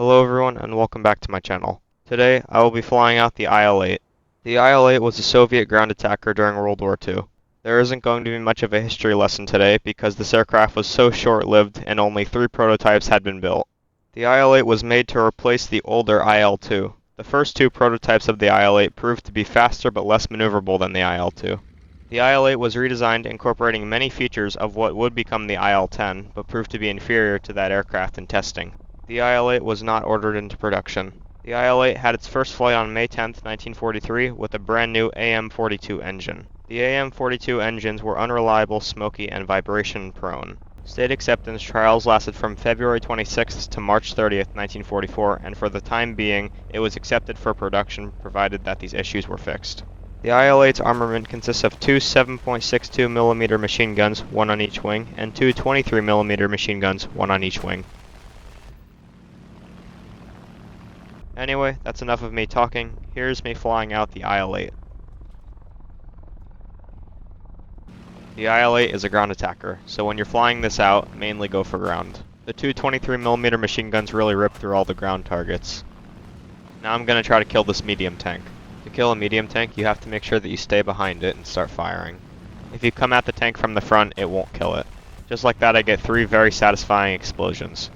Hello everyone and welcome back to my channel. Today I will be flying out the IL-8. The IL-8 was a Soviet ground attacker during World War II. There isn't going to be much of a history lesson today because this aircraft was so short-lived and only 3 prototypes had been built. The IL-8 was made to replace the older IL-2. The first 2 prototypes of the IL-8 proved to be faster but less maneuverable than the IL-2. The IL-8 was redesigned incorporating many features of what would become the IL-10 but proved to be inferior to that aircraft in testing. The IL-8 was not ordered into production. The IL-8 had its first flight on May 10, 1943 with a brand new AM-42 engine. The AM-42 engines were unreliable, smoky, and vibration prone. State acceptance trials lasted from February 26th to March 30th, 1944, and for the time being, it was accepted for production provided that these issues were fixed. The IL-8's armament consists of 2 7.62mm machine guns, one on each wing, and 2 23mm machine guns, one on each wing. Anyway, that's enough of me talking. Here's me flying out the IL-8. The IL-8 is a ground attacker, so when you're flying this out, mainly go for ground. The 2 23mm machine guns really rip through all the ground targets. Now I'm gonna try to kill this medium tank. To kill a medium tank, you have to make sure that you stay behind it and start firing. If you come at the tank from the front, it won't kill it. Just like that, I get 3 very satisfying explosions.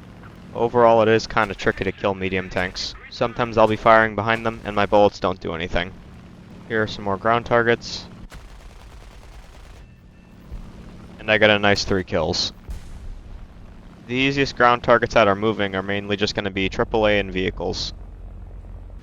Overall, it is kinda tricky to kill medium tanks. Sometimes I'll be firing behind them and my bullets don't do anything. Here are some more ground targets. And I got a nice 3 kills. The easiest ground targets that are moving are mainly just going to be AAA and vehicles.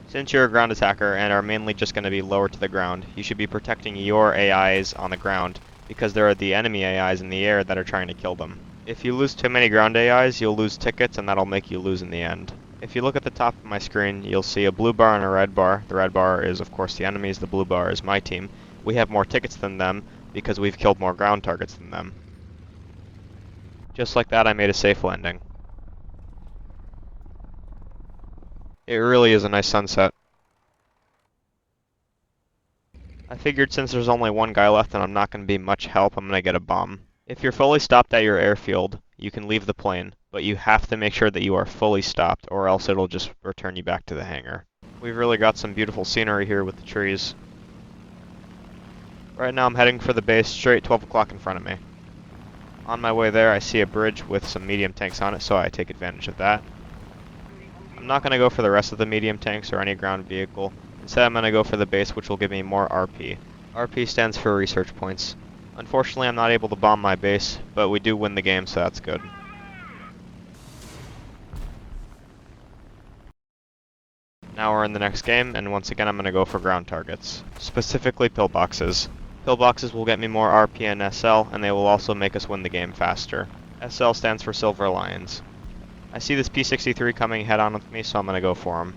Since you're a ground attacker and are mainly just going to be lower to the ground, you should be protecting your AIs on the ground, because there are the enemy AIs in the air that are trying to kill them. If you lose too many ground AIs, you'll lose tickets and that'll make you lose in the end. If you look at the top of my screen, you'll see a blue bar and a red bar. The red bar is of course the enemies, the blue bar is my team. We have more tickets than them because we've killed more ground targets than them. Just like that, I made a safe landing. It really is a nice sunset. I figured since there's only one guy left and I'm not going to be much help, I'm going to get a bomb. If you're fully stopped at your airfield, you can leave the plane, but you have to make sure that you are fully stopped or else it'll just return you back to the hangar. We've really got some beautiful scenery here with the trees. Right now I'm heading for the base, straight 12 o'clock in front of me. On my way there I see a bridge with some medium tanks on it, so I take advantage of that. I'm not going to go for the rest of the medium tanks or any ground vehicle. Instead I'm going to go for the base, which will give me more RP. RP stands for research points. Unfortunately I'm not able to bomb my base, but we do win the game, so that's good. Now we're in the next game, and once again I'm going to go for ground targets. Specifically pillboxes. Pillboxes will get me more RP and SL, and they will also make us win the game faster. SL stands for Silver Lions. I see this P-63 coming head-on with me, so I'm going to go for him.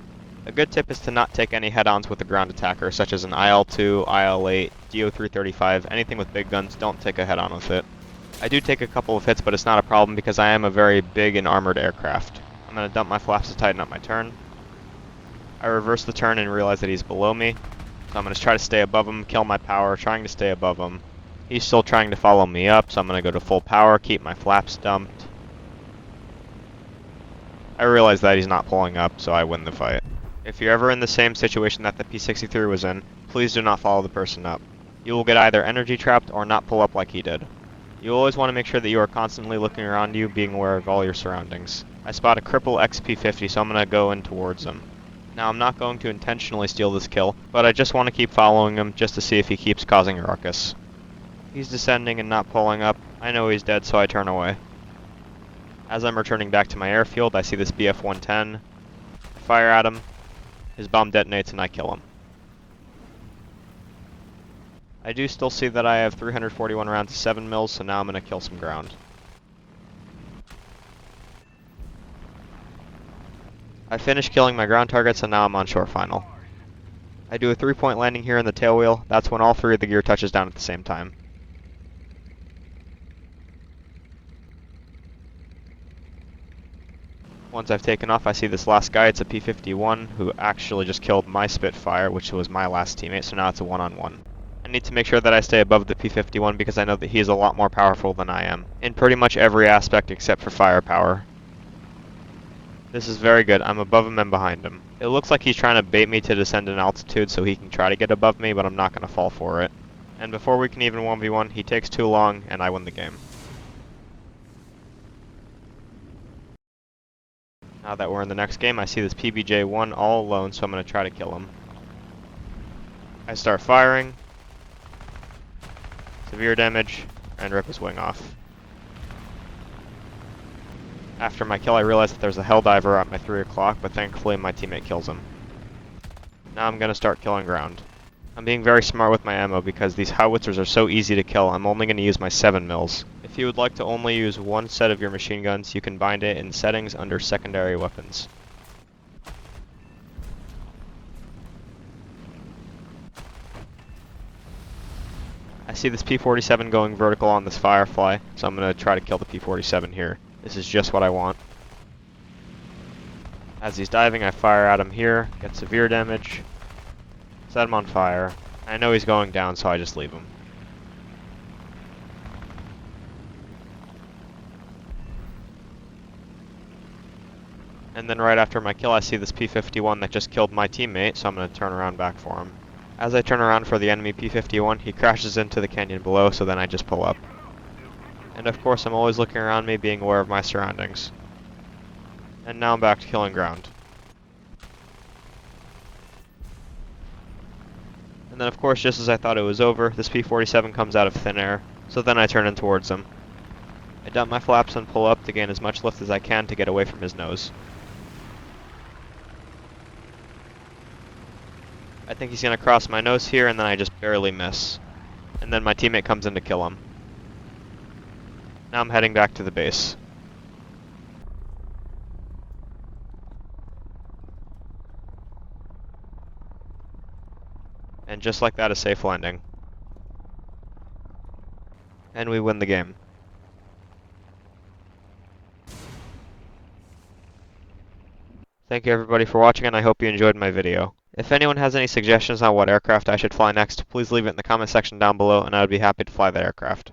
A good tip is to not take any head-ons with a ground attacker, such as an IL-2, IL-8, DO-335, anything with big guns, don't take a head-on with it. I do take a couple of hits, but it's not a problem because I am a very big and armored aircraft. I'm going to dump my flaps to tighten up my turn. I reverse the turn and realize that he's below me. So I'm going to try to stay above him, kill my power, trying to stay above him. He's still trying to follow me up, so I'm going to go to full power, keep my flaps dumped. I realize that he's not pulling up, so I win the fight. If you're ever in the same situation that the P-63 was in, please do not follow the person up. You will get either energy trapped or not pull up like he did. You always want to make sure that you are constantly looking around you, being aware of all your surroundings. I spot a cripple XP-50, so I'm going to go in towards him. Now I'm not going to intentionally steal this kill, but I just want to keep following him just to see if he keeps causing a ruckus. He's descending and not pulling up. I know he's dead, so I turn away. As I'm returning back to my airfield, I see this BF-110. I fire at him. His bomb detonates and I kill him. I do still see that I have 341 rounds of 7 mils, so now I'm going to kill some ground. I finished killing my ground targets and now I'm on shore final. I do a 3-point landing here in the tail wheel. That's when all 3 of the gear touches down at the same time. Once I've taken off, I see this last guy. It's a P-51 who actually just killed my Spitfire, which was my last teammate, so now it's a one-on-one. I need to make sure that I stay above the P-51 because I know that he's a lot more powerful than I am, in pretty much every aspect except for firepower. This is very good. I'm above him and behind him. It looks like he's trying to bait me to descend in altitude so he can try to get above me, but I'm not going to fall for it. And before we can even 1v1, he takes too long, and I win the game. Now that we're in the next game, I see this PBJ-1 all alone, so I'm going to try to kill him. I start firing. Severe damage, and rip his wing off. After my kill, I realize that there's a Helldiver at my 3 o'clock, but thankfully my teammate kills him. Now I'm going to start killing ground. I'm being very smart with my ammo because these howitzers are so easy to kill. I'm only going to use my 7 mils. If you would like to only use one set of your machine guns, you can bind it in settings under secondary weapons. I see this P-47 going vertical on this Firefly, so I'm going to try to kill the P-47 here. This is just what I want. As he's diving, I fire at him here, get severe damage, set him on fire. I know he's going down, so I just leave him. And then right after my kill, I see this P-51 that just killed my teammate, so I'm going to turn around back for him. As I turn around for the enemy P-51, he crashes into the canyon below, so then I just pull up. And of course, I'm always looking around me, being aware of my surroundings. And now I'm back to killing ground. And then of course, just as I thought it was over, this P-47 comes out of thin air, so then I turn in towards him. I dump my flaps and pull up to gain as much lift as I can to get away from his nose. I think he's going to cross my nose here, and then I just barely miss. And then my teammate comes in to kill him. Now I'm heading back to the base. And just like that, a safe landing. And we win the game. Thank you everybody for watching, and I hope you enjoyed my video. If anyone has any suggestions on what aircraft I should fly next, please leave it in the comment section down below, and I would be happy to fly that aircraft.